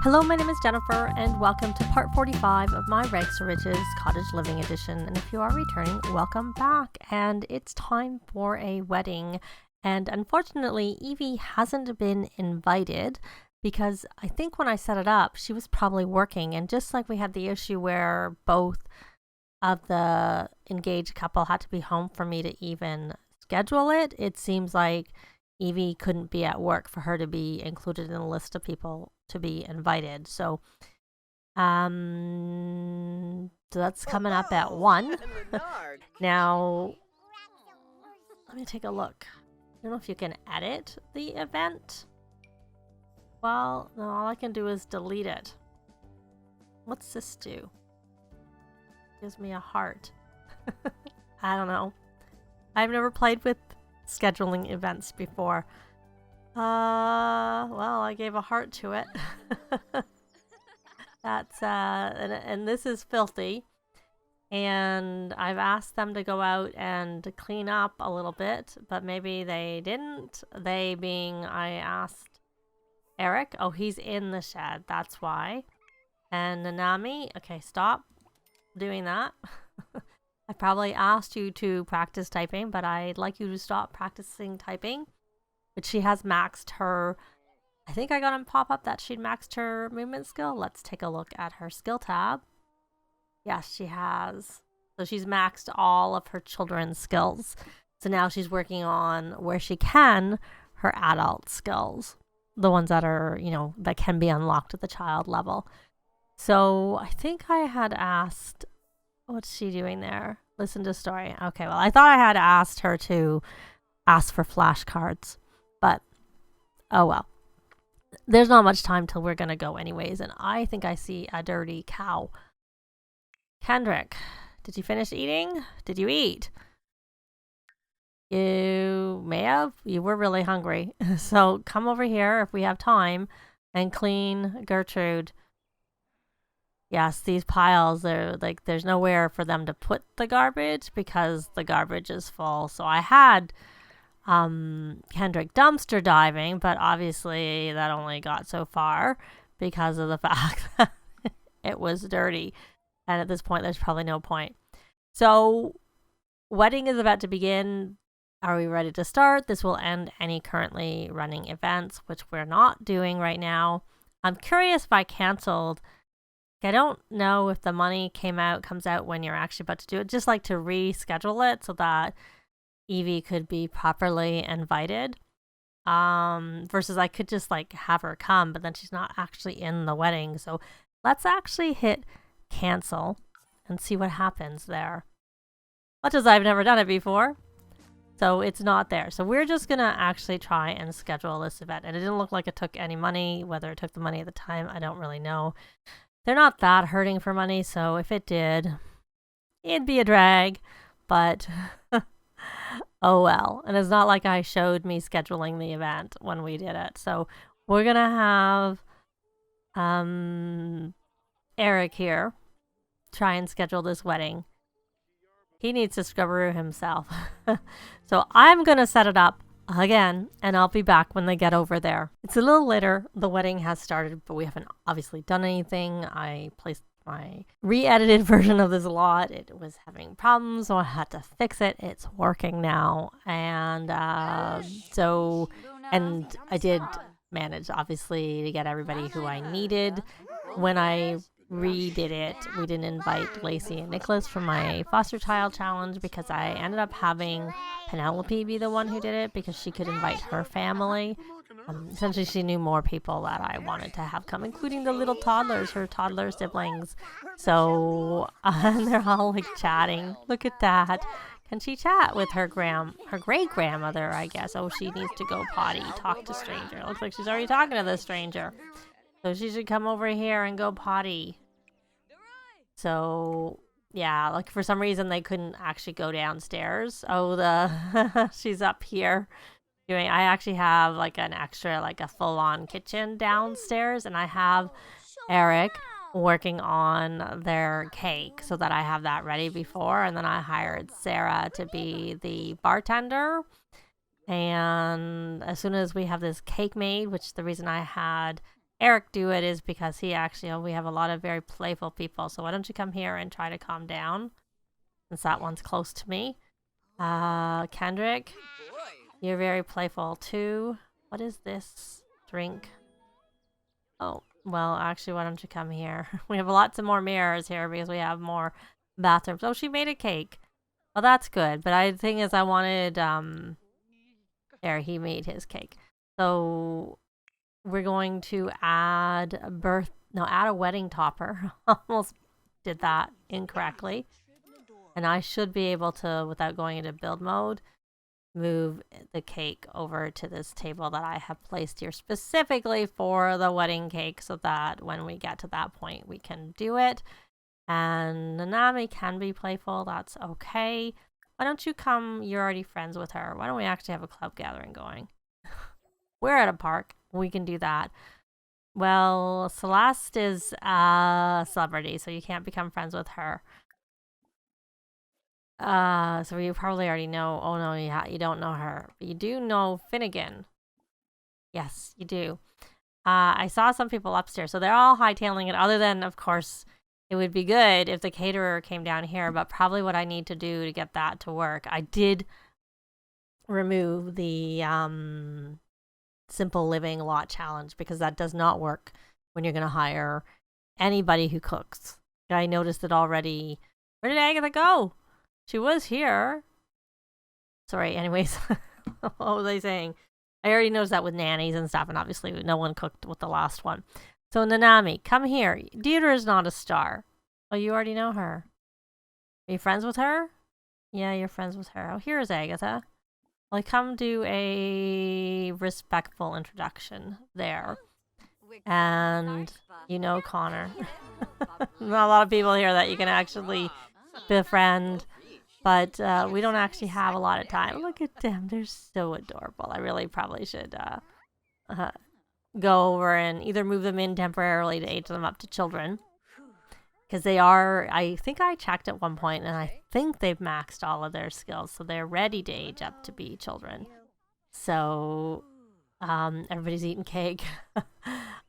Hello, my name is Jennifer, and welcome to part 45 of my Rags to Riches Cottage Living Edition. And if you are returning, welcome back. And it's time for a wedding. And unfortunately, Evie hasn't been invited because I think when I set it up, she was probably working. And just like we had the issue where both of the engaged couple had to be home for me to even schedule it, it seems like Evie couldn't be at work for her to be included in the list of people to be invited. So that's coming up at 1. Now, let me take a look. I don't know if you can edit the event. Well, no, all I can do is delete it. What's this do? Gives me a heart. I don't know. I've never played with scheduling events before. Well, I gave a heart to it. That's and this is filthy, and I've asked them to go out and clean up a little bit, but maybe they didn't. They being, I asked Eric. Oh, he's in the shed, that's why. And Nanami, okay, stop doing that. I probably asked you to practice typing, but I'd like you to stop practicing typing. But she has maxed her, I think I got a pop-up that she'd maxed her movement skill. Let's take a look at her skill tab. Yes, she has. So she's maxed all of her children's skills. So now she's working on, where she can, her adult skills. The ones that are, you know, that can be unlocked at the child level. So I think I had asked, what's she doing there? Listen to story. Okay, well, I thought I had asked her to ask for flashcards, but oh well. There's not much time till we're going to go anyways, and I think I see a dirty cow. Kendrick, did you finish eating? Did you eat? You may have. You were really hungry. So come over here if we have time and clean Gertrude. Yes, these piles, they're like, there's nowhere for them to put the garbage because the garbage is full. So I had Kendrick dumpster diving, but obviously that only got so far because of the fact that it was dirty. And at this point, there's probably no point. So wedding is about to begin. Are we ready to start? This will end any currently running events, which we're not doing right now. I'm curious if I canceled. I don't know if the money comes out when you're actually about to do it. Just like to reschedule it so that Evie could be properly invited. Versus I could just like have her come, but then she's not actually in the wedding. So let's actually hit cancel and see what happens there. Much as I've never done it before. So it's not there. So we're just going to actually try and schedule this event. And it didn't look like it took any money. Whether it took the money at the time, I don't really know. They're not that hurting for money, so if it did, it'd be a drag, but oh well. And it's not like I showed me scheduling the event when we did it. So we're going to have Eric here try and schedule this wedding. He needs to scrubberoo himself. So I'm going to set it up again, and I'll be back when they get over there. It's a little later. The wedding has started, but we haven't obviously done anything. I placed my re-edited version of this lot. It was having problems, so I had to fix it. It's working now. And I did manage, obviously, to get everybody who I needed. When I redid it, we didn't invite Lacey and Nicholas from my foster child challenge because I ended up having Penelope be the one who did it because she could invite her family. Essentially, she knew more people that I wanted to have come, including the little toddlers, her toddler siblings. So they're all like chatting. Look at that. Can she chat with her great grandmother, I guess? Oh, she needs to go potty, talk to stranger. Looks like she's already talking to the stranger. So she should come over here and go potty. So yeah, like for some reason they couldn't actually go downstairs. Oh, she's up here doing. I actually have like an extra, like a full-on kitchen downstairs, and I have Eric working on their cake so that I have that ready before, and then I hired Sarah to be the bartender. And as soon as we have this cake made, which the reason I had Eric do it is because he actually, we have a lot of very playful people. So why don't you come here and try to calm down? Since that one's close to me. Kendrick, you're very playful too. What is this drink? Oh, well, actually, why don't you come here? We have lots of more mirrors here because we have more bathrooms. Oh, she made a cake. Well, that's good. But the thing is, I wanted, there, he made his cake. So we're going to add a wedding topper. Almost did that incorrectly. And I should be able to, without going into build mode, move the cake over to this table that I have placed here specifically for the wedding cake so that when we get to that point, we can do it. And Nanami can be playful. That's okay. Why don't you come? You're already friends with her. Why don't we actually have a club gathering going? We're at a park. We can do that. Well, Celeste is a celebrity, so you can't become friends with her. So you probably already know. Oh no, you don't know her. But you do know Finnegan. Yes, you do. I saw some people upstairs, so they're all hightailing it. Other than, of course, it would be good if the caterer came down here. But probably what I need to do to get that to work, I did remove the simple living lot challenge because that does not work when you're going to hire anybody who cooks. I noticed it already. Where did Agatha go? She was here. Sorry, anyways. What was I saying? I already noticed that with nannies and stuff, and obviously no one cooked with the last one. So Nanami, come here. Deirdre is not a star. Oh, you already know her. Are you friends with her? Yeah, you're friends with her. Oh, here's Agatha. Well, come do a respectful introduction there. And you know Connor. Not a lot of people here that you can actually befriend. But we don't actually have a lot of time. Look at them. They're so adorable. I really probably should go over and either move them in temporarily to age them up to children. Because they are, I think I checked at one point, and I think they've maxed all of their skills. So they're ready to age up to be children. So everybody's eating cake.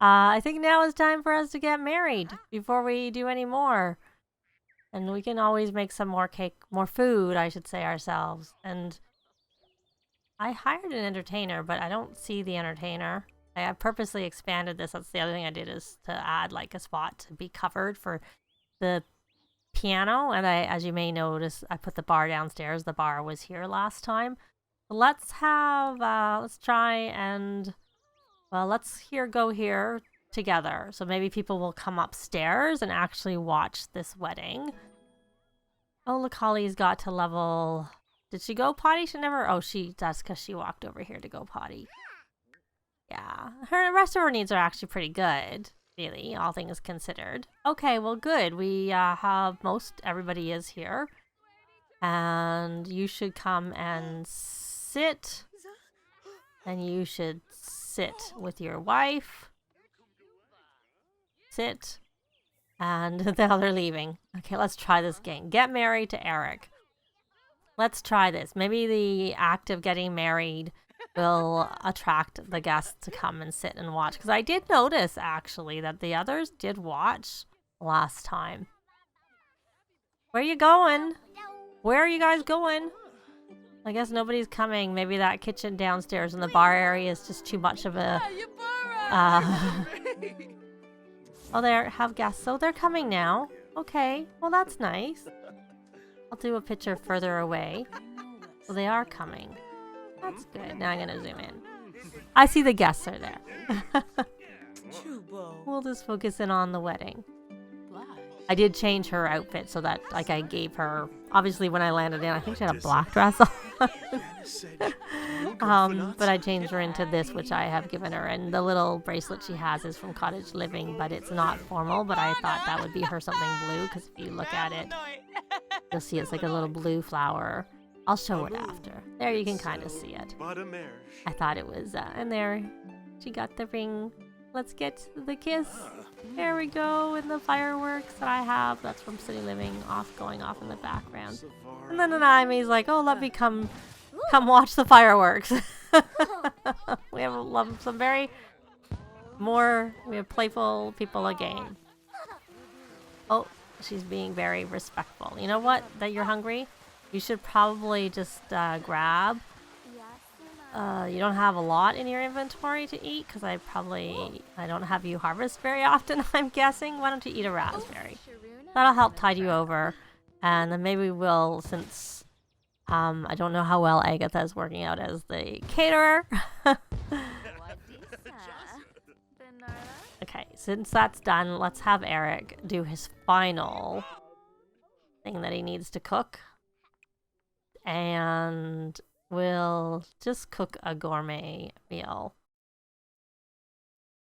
I think now is time for us to get married before we do any more. And we can always make some more cake, more food, I should say, ourselves. And I hired an entertainer, but I don't see the entertainer. I purposely expanded this. That's the other thing I did, is to add like a spot to be covered for the piano. And as you may notice, I put the bar downstairs. The bar was here last time. But let's try and, well, let's go here together. So maybe people will come upstairs and actually watch this wedding. Oh, look, Holly's got to level... Did she go potty? She never... Oh, that's because she walked over here to go potty. Yeah. The rest of her needs are actually pretty good, really, all things considered. Okay, well, good. We have everybody is here. And you should come and sit. And you should sit with your wife. Sit. And now they're leaving. Okay, let's try this game. Get married to Eric. Let's try this. Maybe the act of getting married will attract the guests to come and sit and watch. Because I did notice, actually, that the others did watch last time. Where are you going? Where are you guys going? I guess nobody's coming. Maybe that kitchen downstairs in the bar area is just too much of a... Oh, they have guests. So they're coming now. Okay. Well, that's nice. I'll do a picture further away. So they are coming. That's good. Now I'm going to zoom in. I see the guests are there. We'll just focus in on the wedding. I did change her outfit so that, like, I gave her... Obviously, when I landed in, I think she had a black dress on. But I changed her into this, which I have given her. And the little bracelet she has is from Cottage Living, but it's not formal. But I thought that would be her something blue, because if you look at it, you'll see it's like a little blue flower. I'll show it after. There you can kind of see it. I thought it was... and there, she got the ring. Let's get the kiss. There we go, and the fireworks that I have. That's from City Living, going off in the background. And then Nanami's like, oh, let me come watch the fireworks. We have some very More playful people again. Oh, she's being very respectful. You know what? That you're hungry? You should probably just grab. You don't have a lot in your inventory to eat because I don't have you harvest very often, I'm guessing. Why don't you eat a raspberry? That'll help tide you over. And then maybe we'll, since I don't know how well Agatha is working out as the caterer. Okay, since that's done, let's have Eric do his final thing that he needs to cook. And we'll just cook a gourmet meal.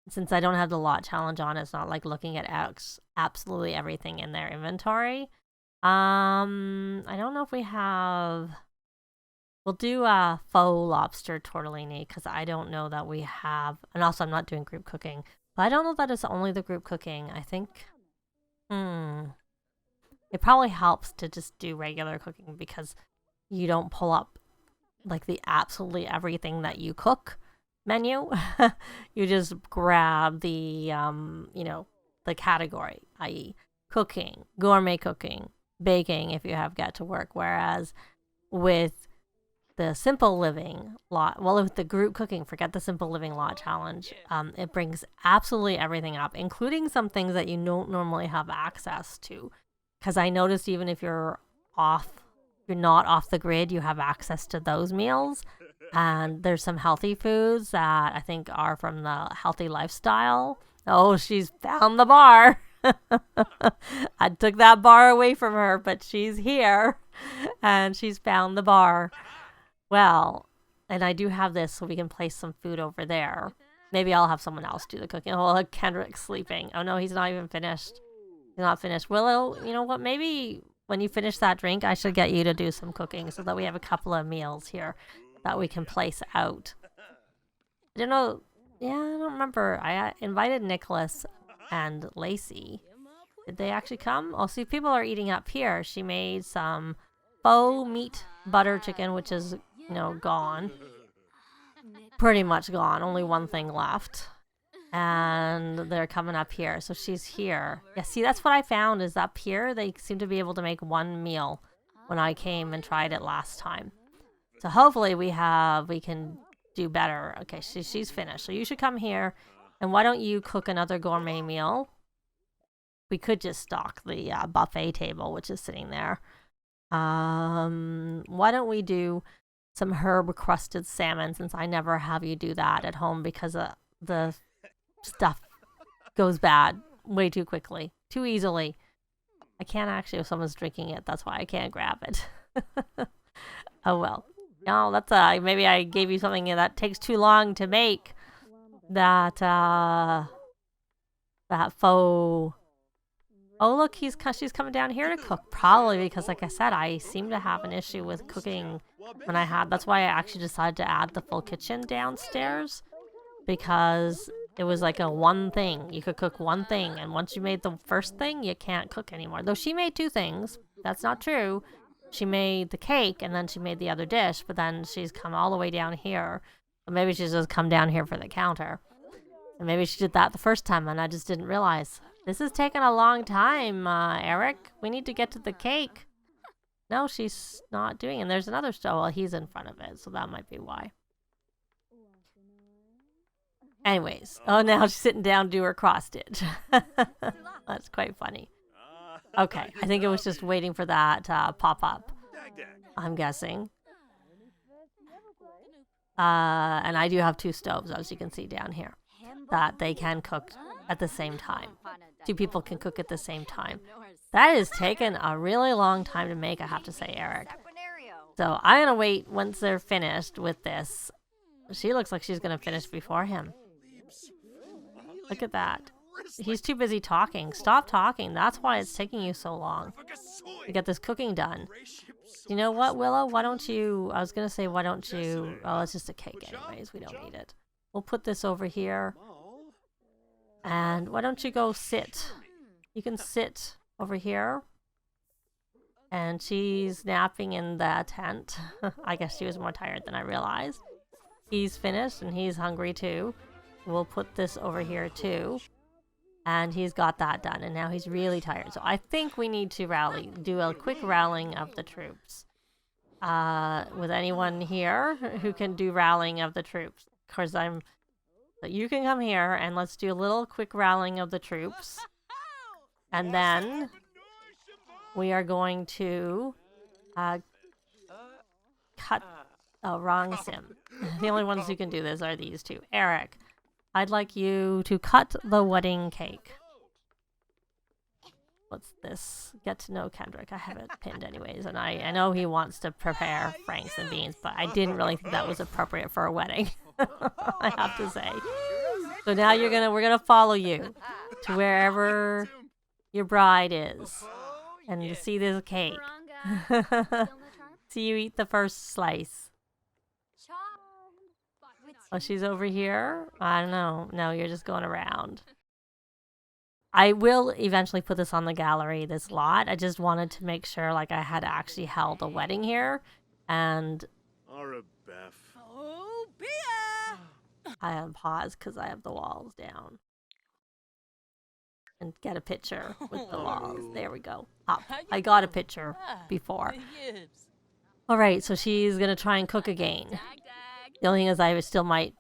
Since I don't have the lot challenge on, it's not like looking at absolutely everything in their inventory. I don't know if we have... We'll do a faux lobster tortellini because I don't know that we have... And also, I'm not doing group cooking. But I don't know that it's only the group cooking. I think... It probably helps to just do regular cooking because you don't pull up like the absolutely everything that you cook menu. You just grab the, you know, the category, i.e. cooking, gourmet cooking, baking if you have got to work. Whereas with the simple living lot, well, with the group cooking, forget the simple living lot challenge. It brings absolutely everything up, including some things that you don't normally have access to. Because I noticed even if you're not off the grid, you have access to those meals. And there's some healthy foods that I think are from the healthy lifestyle. Oh, she's found the bar. I took that bar away from her, but she's here and she's found the bar. Well, and I do have this so we can place some food over there. Maybe I'll have someone else do the cooking. Oh, Kendrick's sleeping. Oh no, he's not even finished. He's not finished. Willow, you know what? Maybe when you finish that drink, I should get you to do some cooking so that we have a couple of meals here that we can place out. I don't know. Yeah, I don't remember. I invited Nicholas and Lacey. Did they actually come? Oh, see, people are eating up here. She made some faux meat butter chicken, which is, you know, gone. Pretty much gone. Only one thing left. And they're coming up here. So she's here. Yeah, see, that's what I found is up here. They seem to be able to make one meal when I came and tried it last time. So hopefully we can do better. Okay, she's finished. So you should come here. And why don't you cook another gourmet meal? We could just stock the buffet table, which is sitting there. Why don't we do some herb crusted salmon, since I never have you do that at home because the stuff goes bad way too quickly, too easily. I can't actually, if someone's drinking it, that's why I can't grab it. Oh well. No, that's maybe I gave you something that takes too long to make. That faux. Oh look, she's coming down here to cook. Probably because, like I said, I seem to have an issue with cooking when I had. That's why I actually decided to add the full kitchen downstairs, because it was like a one thing. You could cook one thing, and once you made the first thing, you can't cook anymore. Though she made two things. That's not true. She made the cake, and then she made the other dish, but then she's come all the way down here. Or maybe she's just come down here for the counter. And maybe she did that the first time, and I just didn't realize. This is taking a long time, Eric. We need to get to the cake. No, she's not doing it. And there's another stove. Well, he's in front of it, so that might be why. Anyways. Oh, now she's sitting down to do her cross stitch. That's quite funny. Okay, I think it was just waiting for that pop up, I'm guessing. And I do have two stoves, as you can see down here, that they can cook at the same time. Two people can cook at the same time. That has taken a really long time to make, I have to say, Eric. So I'm going to wait once they're finished with this. She looks like she's going to finish before him. Look at that. He's too busy talking. Stop talking. That's why it's taking you so long to get this cooking done. You know what, Willow? Why don't you... I was going to say, why don't you... Oh, it's just a cake anyways. We don't need it. We'll put this over here. And why don't you go sit? You can sit over here. And she's napping in the tent. I guess she was more tired than I realized. He's finished and he's hungry too. we'll put this over here too. And he's got that done, and now he's really tired. So I think we need to do a quick rallying of the troops. With anyone here who can do rallying of the troops? Of course, you can come here, and let's do a little quick rallying of the troops. And then we are going to cut... Oh, wrong sim. The only ones who can do this are these two. Eric, I'd like you to cut the wedding cake. What's this? Get to know Kendrick. I have it pinned anyways, and I know he wants to prepare franks and beans, but I didn't really think that was appropriate for a wedding. I have to say. So now we're gonna follow you to wherever your bride is, and you see this cake. See you eat the first slice. Oh, she's over here? I don't know. No, you're just going around. I will eventually put this on the gallery, this lot. I just wanted to make sure like I had actually held a wedding here. And I have paused because I have the walls down. And get a picture with the walls. There we go. Up. I got a picture before. Alright, so she's going to try and cook again. The only thing is I still might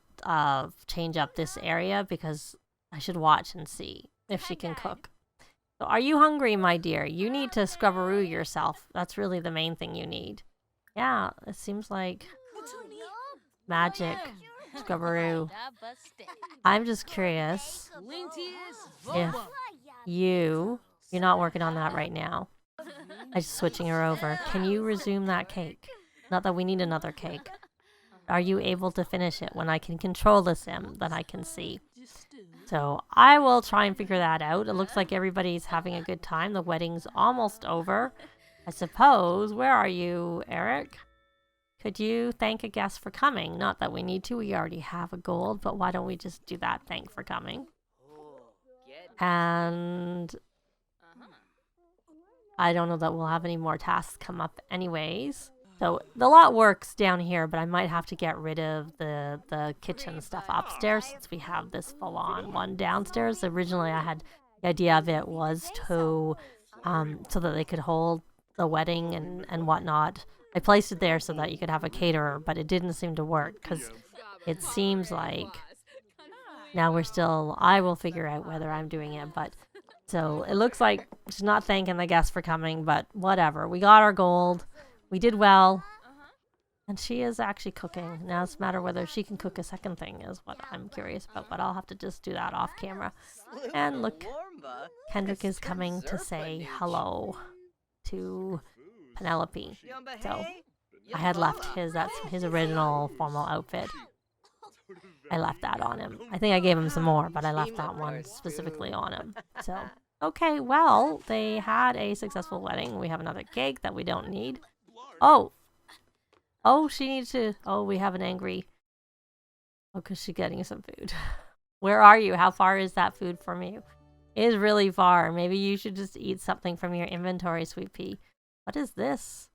change up this area because I should watch and see if she can cook. So are you hungry, my dear? You need to scrubberoo yourself. That's really the main thing you need. Yeah, it seems like magic. Scrubberoo. I'm just curious if you're not working on that right now. I'm just switching her over. Can you resume that cake? Not that we need another cake. Are you able to finish it when I can control the sim that I can see? So I will try and figure that out. It looks like everybody's having a good time. The wedding's almost over. I suppose. Where are you, Eric? Could you thank a guest for coming? Not that we need to. We already have a gold, but why don't we just do that? Thank for coming. And I don't know that we'll have any more tasks come up anyways. So the lot works down here, but I might have to get rid of the kitchen stuff upstairs since we have this full-on one downstairs. Originally, I had the idea of it was to so that they could hold the wedding and whatnot. I placed it there so that you could have a caterer, but it didn't seem to work because it seems like now I will figure out whether I'm doing it, but so it looks like she's not thanking the guests for coming, but whatever. We got our gold. We did well, and she is actually cooking. Now it's a matter whether she can cook a second thing is what I'm curious about, but I'll have to just do that off camera. And look, Kendrick is coming to say hello to Penelope. So I had left that's his original formal outfit. I left that on him. I think I gave him some more, but I left that one specifically on him. So, okay, well, they had a successful wedding. We have another cake that we don't need. Oh, she needs to... Oh, we have an angry... Oh, because she's getting some food. Where are you? How far is that food from you? It is really far. Maybe you should just eat something from your inventory, Sweet Pea. What is this?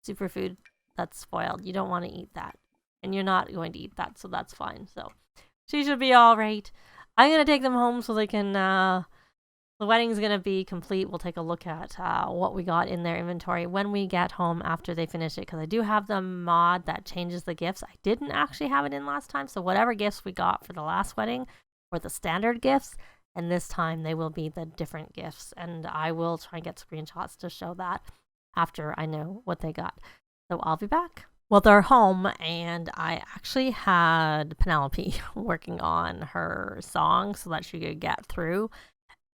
Superfood that's spoiled. You don't want to eat that. And you're not going to eat that, so that's fine. So, she should be all right. I'm going to take them home so they can... The wedding's going to be complete. We'll take a look at what we got in their inventory when we get home after they finish it. Because I do have the mod that changes the gifts. I didn't actually have it in last time. So whatever gifts we got for the last wedding were the standard gifts. And this time they will be the different gifts. And I will try and get screenshots to show that after I know what they got. So I'll be back. Well, they're home. And I actually had Penelope working on her song so that she could get through.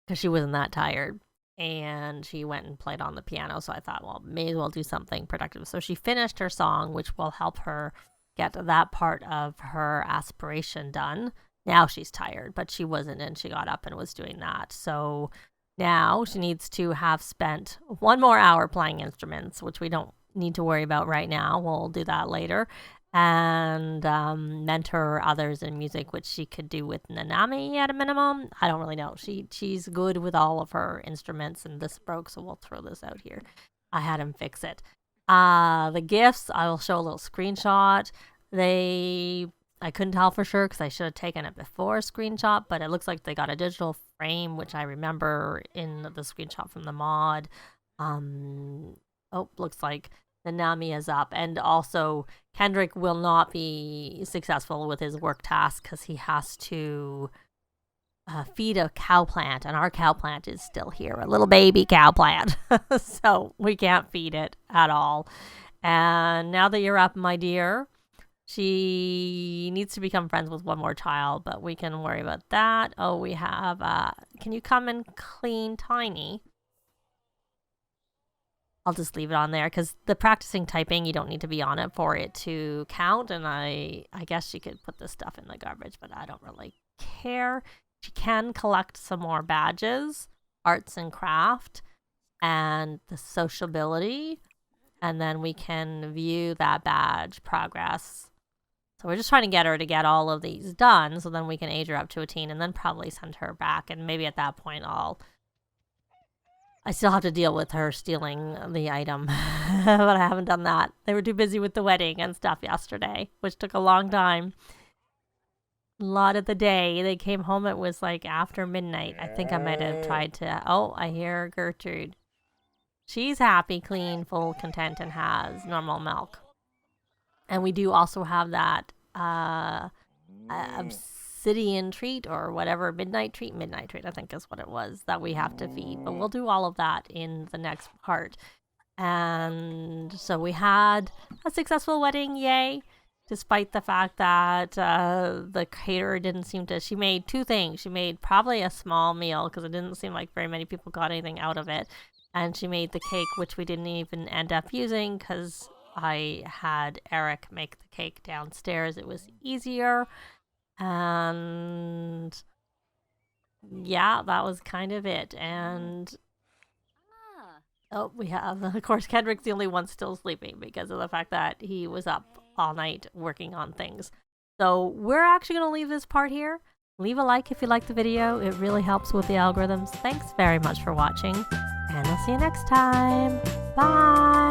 Because she wasn't that tired, and she went and played on the piano, so I thought, well, may as well do something productive. So she finished her song, which will help her get that part of her aspiration done. Now she's tired, but she wasn't, and she got up and was doing that. So now she needs to have spent 1 more hour playing instruments, which we don't need to worry about right now. We'll do that later. And mentor others in music, which she could do with Nanami at a minimum. I don't really know. She's good with all of her instruments, and this broke, so we'll throw this out here. I had him fix it. The gifts, I will show a little screenshot. They I couldn't tell for sure because I should have taken it before a screenshot, but it looks like they got a digital frame, which I remember in the screenshot from the mod. Looks like Nanami is up, and also Kendrick will not be successful with his work task because he has to feed a cow plant, and our cow plant is still here, a little baby cow plant. So we can't feed it at all. And now that you're up, my dear, she needs to become friends with one more child, but we can worry about that. Oh, we have, can you come and clean Tiny? I'll just leave it on there because the practicing typing, you don't need to be on it for it to count. And I guess she could put this stuff in the garbage, but I don't really care. She can collect some more badges, arts and craft, and the sociability. And then we can view that badge progress. So we're just trying to get her to get all of these done so then we can age her up to a teen and then probably send her back. And maybe at that point I still have to deal with her stealing the item, but I haven't done that. They were too busy with the wedding and stuff yesterday, which took a long time. A lot of the day. They came home, it was like after midnight. I think I might have tried to... Oh, I hear Gertrude. She's happy, clean, full, content, and has normal milk. And we do also have that obsidian treat or whatever, midnight treat, I think is what it was, that we have to feed. But we'll do all of that in the next part. And so we had a successful wedding, yay. Despite the fact that the caterer didn't seem to... She made two things. She made probably a small meal because it didn't seem like very many people got anything out of it. And she made the cake, which we didn't even end up using because I had Eric make the cake downstairs. It was easier. And yeah, that was kind of it. And we have, of course, Kendrick's the only one still sleeping because of the fact that he was up all night working on things. So we're actually going to leave this part here. Leave a like if you like the video. It really helps with the algorithms. Thanks very much for watching, and I'll see you next time. Bye!